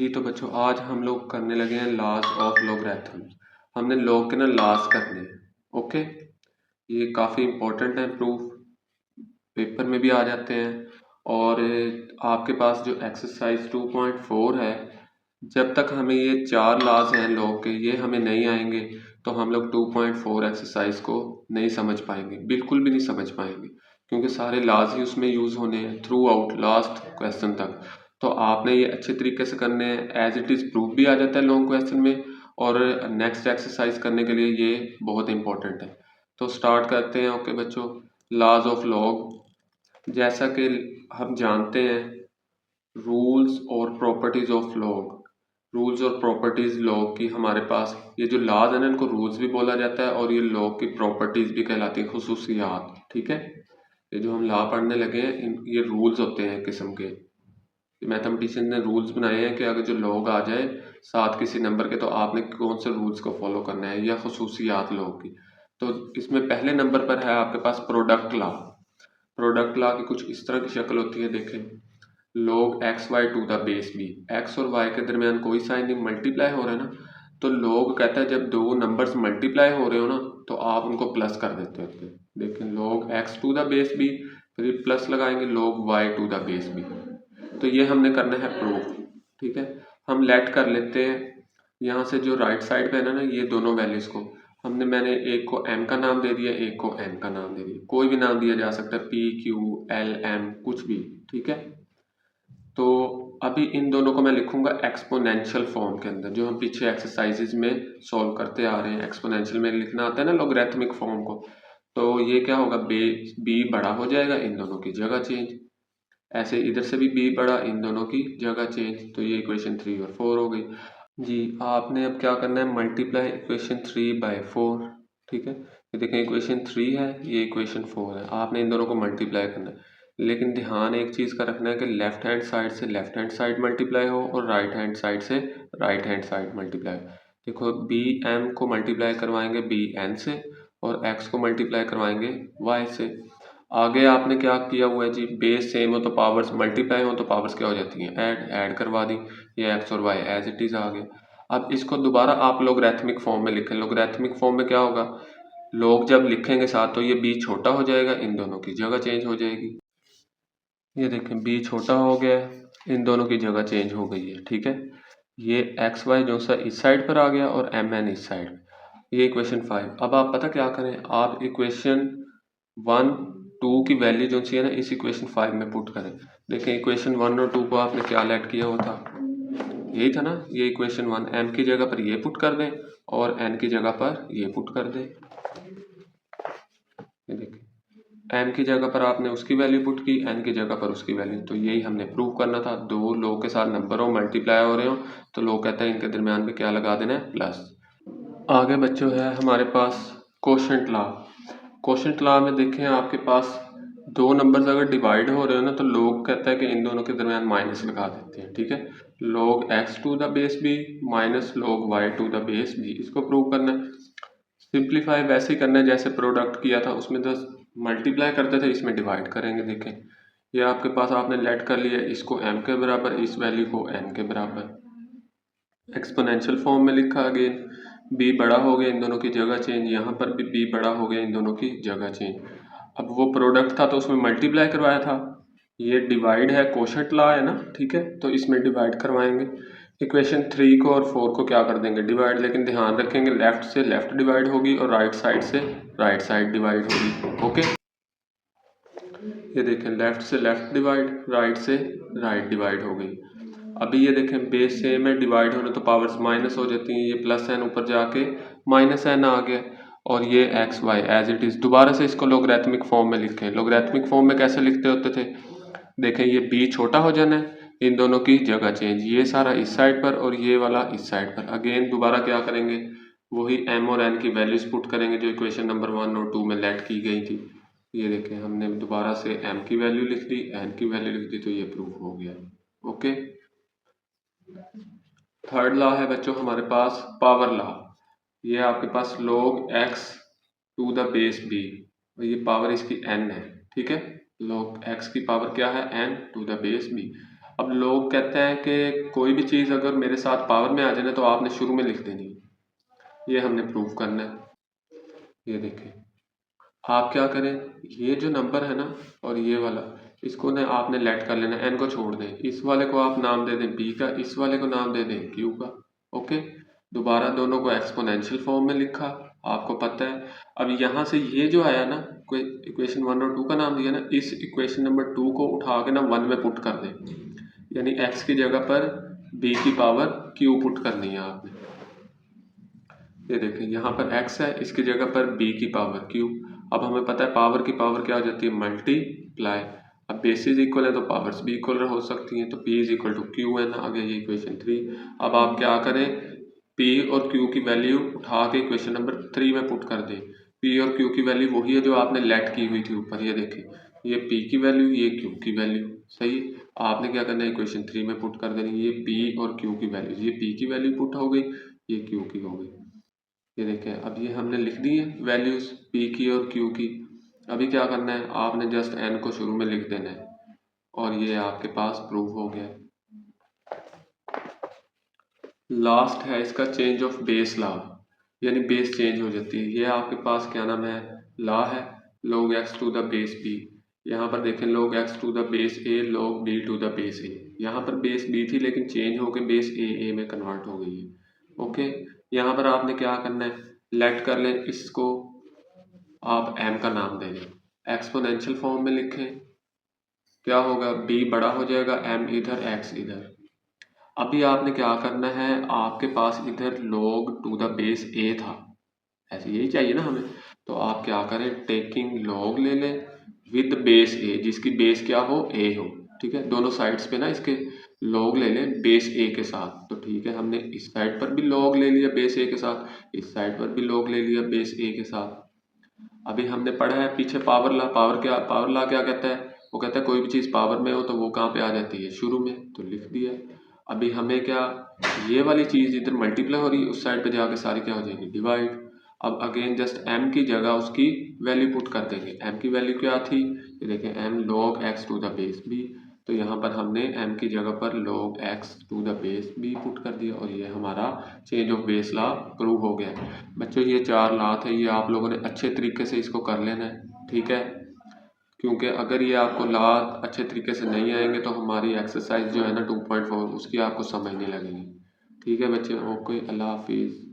जी तो बच्चों आज हम लोग करने लगे हैं लॉज ऑफ लॉगरिथम्स। हमने लॉग के ना लॉज करने हैं। ओके, ये काफ़ी इम्पोर्टेंट है, प्रूफ पेपर में भी आ जाते हैं। और आपके पास जो एक्सरसाइज 2.4 है, जब तक हमें ये 4 लॉज हैं लॉग के ये हमें नहीं आएंगे तो हम लोग 2.4 एक्सरसाइज को नहीं समझ पाएंगे, बिल्कुल भी नहीं समझ पाएंगे, क्योंकि सारे लॉज ही उसमें यूज़ होने हैं थ्रू आउट लास्ट क्वेश्चन तक। तो आपने ये अच्छे तरीके से करने हैं, एज इट इज़ प्रूफ भी आ जाता है लॉन्ग क्वेश्चन में, और नेक्स्ट एक्सरसाइज करने के लिए ये बहुत इंपॉर्टेंट है। तो स्टार्ट करते हैं। ओके बच्चों, लॉज ऑफ लॉग, जैसा कि हम जानते हैं रूल्स और प्रॉपर्टीज ऑफ लॉग, रूल्स और प्रॉपर्टीज लॉग की हमारे पास ये जो लॉज है ना, इनको रूल्स भी बोला जाता है और ये लॉग की प्रॉपर्टीज भी कहलाती है, खुसूसियात। ठीक है, ये जो हम लॉ पढ़ने लगे हैं ये रूल्स होते हैं किस्म के। मैथमेटिशियन ने रूल्स बनाए हैं कि अगर जो लॉग आ जाए साथ किसी नंबर के तो आपने कौन से रूल्स को फॉलो करना है, या खुसूसियात लॉग की। तो इसमें पहले नंबर पर है आपके पास प्रोडक्ट लॉ। प्रोडक्ट लॉ की कुछ इस तरह की शक्ल होती है, देखें, log x y to the base b, x और वाई के दरमियान कोई साइन नहीं, मल्टीप्लाई हो रहा है ना, तो log कहता है जब दो नंबर्स मल्टीप्लाई हो रहे हो ना तो आप उनको प्लस कर देते हो। देखें, log x to the base b, फिर प्लस लगाएंगे log y to the base b. तो ये हमने करना है प्रूफ। ठीक है, हम लेट कर लेते हैं यहाँ से जो राइट साइड पे है ना ये दोनों वैल्यूज को मैंने एक को m का नाम दे दिया, एक को n का नाम दे दिया, कोई भी नाम दिया जा सकता है, p q l m कुछ भी। ठीक है, तो अभी इन दोनों को मैं लिखूंगा एक्सपोनेंशियल फॉर्म के अंदर, जो हम पीछे एक्सरसाइजेज में सॉल्व करते आ रहे हैं। एक्सपोनेंशियल में लिखना आता है ना लॉगरिथमिक फॉर्म को, तो ये क्या होगा, बी बड़ा हो जाएगा, इन दोनों की जगह चेंज, ऐसे इधर से भी बी बड़ा, इन दोनों की जगह चेंज। तो ये इक्वेशन 3 और 4 हो गई। जी आपने अब क्या करना है, मल्टीप्लाई इक्वेशन 3/4। ठीक है, ये देखें इक्वेशन 3 है, ये इक्वेशन 4 है, आपने इन दोनों को मल्टीप्लाई करना है। लेकिन ध्यान एक चीज़ का रखना है कि लेफ्ट हैंड साइड से लेफ्ट हैंड साइड मल्टीप्लाई हो और राइट हैंड साइड से राइट हैंड साइड मल्टीप्लाई हो। देखो, बी एम को मल्टीप्लाई करवाएंगे बी एन से, और एक्स को मल्टीप्लाई करवाएंगे वाई से। आगे आपने क्या किया हुआ है जी, बेस सेम हो तो पावर्स मल्टीप्लाई हो तो पावर्स क्या हो जाती हैं, ऐड करवा दी, ये एक्स और वाई एज इट इज़ आ गया। अब इसको दोबारा आप लोगरिथमिक फॉर्म में लिखें। लोगरिथमिक फॉर्म में क्या होगा, लोग जब लिखेंगे साथ तो ये बी छोटा हो जाएगा, इन दोनों की जगह चेंज हो जाएगी। ये देखें बी छोटा हो गया, इन दोनों की जगह चेंज हो गई है। ठीक है, ये एक्स वाई जो सा इस साइड पर आ गया और एम एन इस साइड। ये इक्वेशन 5। अब आप पता क्या करें, आप इक्वेशन 1 2 की वैल्यू जो सी है ना इस इक्वेशन 5 में पुट करें। देखें इक्वेशन 1 और 2 को आपने क्या लेट किया हुआ था, यही था ना, ये इक्वेशन 1 m की जगह पर ये पुट कर दें और n की जगह पर ये पुट कर दें। ये देखें, m की जगह पर आपने उसकी वैल्यू पुट की, n की जगह पर उसकी वैल्यू। तो यही हमने प्रूव करना था, दो लोग के साथ नंबर हो मल्टीप्लाई हो रहे हो तो लोग कहते हैं इनके दरमियान में क्या लगा देना है, प्लस। आगे बच्चों है हमारे पास कोशेंट लॉ। कोशेंट लॉ में देखें आपके पास दो नंबर्स अगर डिवाइड हो रहे हो ना तो लोग कहता है कि इन दोनों के दरमियान माइनस लगा देते हैं। ठीक है, log x to the base b minus log y to the base b, इसको प्रूव करना है। सिंप्लीफाई वैसे ही करना है जैसे प्रोडक्ट किया था, उसमें 10 मल्टीप्लाई करते थे, इसमें डिवाइड करेंगे। देखें ये आपके पास आपने लेट कर लिया, इसको m के बराबर, इस वैल्यू को n के बराबर। एक्सपोनेंशियल फॉर्म में लिखा, अगेन b बड़ा हो गया, इन दोनों की जगह चेंज, यहाँ पर भी b बड़ा हो गया, इन दोनों की जगह चेंज। अब वो प्रोडक्ट था तो उसमें मल्टीप्लाई करवाया था, ये डिवाइड है, कोशेंट लॉ है ना। ठीक है, तो इसमें डिवाइड करवाएंगे। इक्वेशन 3 को और 4 को क्या कर देंगे, डिवाइड, लेकिन ध्यान रखेंगे लेफ्ट से लेफ्ट डिवाइड होगी और राइट साइड से राइट साइड डिवाइड होगी। ओके, ये देखें लेफ्ट से लेफ्ट डिवाइड, राइट से राइट डिवाइड हो गई। अभी ये देखें बेस सेम है, डिवाइड होने तो पावर्स माइनस हो जाती हैं, ये प्लस एन ऊपर जाके माइनस एन आ गया, और ये x y as it is. दोबारा से इसको लोगरिथमिक फॉर्म में लिखें। लोगरिथमिक फॉर्म में कैसे लिखते होते थे, देखें ये बी छोटा हो जाना है, इन दोनों की जगह चेंज, ये सारा इस साइड पर और ये वाला इस साइड पर। अगेन दोबारा क्या करेंगे, वही एम और एन की वैल्यूज पुट करेंगे जो इक्वेशन नंबर 1 और 2 में लेट की गई थी। ये देखें हमने दोबारा से एम की वैल्यू लिख दी, एन की वैल्यू लिख दी, तो ये प्रूफ हो गया। ओके, थर्ड लॉ है बच्चों हमारे पास पावर लॉ। ये आपके पास log x to the base b, ये पावर इसकी n है। ठीक है, log x की पावर क्या है, n to the base b। अब लोग कहते हैं कि कोई भी चीज़ अगर मेरे साथ पावर में आ जाए ना तो आपने शुरू में लिख देनी है। ये हमने प्रूव करना है। ये देखें, आप क्या करें, ये जो नंबर है ना और ये वाला, इसको ना आपने लेट कर लेना, एन को छोड़ दें, इस वाले को आप नाम दे दें बी का, इस वाले को नाम दे दें क्यू का। ओके, दोबारा दोनों को एक्सपोनेंशियल फॉर्म में लिखा, आपको पता है। अब यहाँ से ये जो आया ना, कोई इक्वेशन 1 और 2 का नाम दिया ना, इस इक्वेशन नंबर 2 को उठा के ना 1 में पुट कर दें, यानी x की जगह पर b की पावर q पुट करनी है आपने। ये देखें, यहाँ पर x है, इसकी जगह पर b की पावर q। अब हमें पता है पावर की पावर क्या हो जाती है, मल्टीप्लाई। अब बेसिस इक्वल है तो पावर्स भी इक्वल हो सकती हैं, तो p is equal to q है ना, आ गया ये इक्वेशन 3। अब आप क्या करें, p और q की वैल्यू उठा के इक्वेशन नंबर 3 में पुट कर दें। p और q की वैल्यू वही है जो आपने लेट की हुई थी ऊपर। ये देखें, ये p की वैल्यू, ये q की वैल्यू, सही। आपने क्या करना है, इक्वेशन 3 में पुट कर देनी, ये p और q की वैल्यू, ये p की वैल्यू पुट हो गई, ये q की हो गई। ये देखें, अब ये हमने लिख दी है वैल्यूज p की और q की। अभी क्या करना है, आपने जस्ट n को शुरू में लिख देना है और ये आपके पास प्रूव हो गया। लास्ट है इसका चेंज ऑफ बेस लॉ, यानी बेस चेंज हो जाती है। ये आपके पास क्या नाम है, लॉ है, log x to the base b। यहाँ पर देखें log x to the base a log b to the base a। यहाँ पर बेस b थी लेकिन चेंज होकर बेस a में कन्वर्ट हो गई है। ओके, यहाँ पर आपने क्या करना है, लेट कर लें इसको, आप m का नाम दे दें, एक्सपोनेंशियल फॉर्म में लिखें, क्या होगा, b बड़ा हो जाएगा, m इधर x इधर। अभी आपने क्या करना है, आपके पास इधर log to the base a था, ऐसे यही चाहिए ना हमें, तो आप क्या करें, टेकिंग log ले लें विद बेस a, जिसकी बेस क्या हो, a हो। ठीक है, दोनों साइड्स पे ना इसके log ले लें बेस a के साथ। तो ठीक है, हमने इस साइड पर भी log ले लिया बेस a के साथ, इस साइड पर भी log ले लिया बेस a के साथ। अभी हमने पढ़ा है पीछे पावर ला, पावर ला क्या कहता है, वो कहता है कोई भी चीज़ पावर में हो तो वो कहाँ पे आ जाती है, शुरू में, तो लिख दिया। अभी हमें क्या, ये वाली चीज़ इधर मल्टीप्लाई हो रही है, उस साइड पे जाके सारी क्या हो जाएगी, डिवाइड। अब अगेन जस्ट m की जगह उसकी वैल्यू पुट कर देंगे। m की वैल्यू क्या थी, ये देखें, m log x to the base b, तो यहाँ पर हमने m की जगह पर log x to the base b put कर दिया और ये हमारा change of base law prove हो गया। बच्चों ये 4 लॉ थे, ये आप लोगों ने अच्छे तरीके से इसको कर लेना है, ठीक है, क्योंकि अगर ये आपको लॉ अच्छे तरीके से नहीं आएंगे तो हमारी एक्सरसाइज जो है ना 2.4 उसकी आपको समझ नहीं लगेगी। ठीक है बच्चे, ओके, अल्लाह हाफिज़।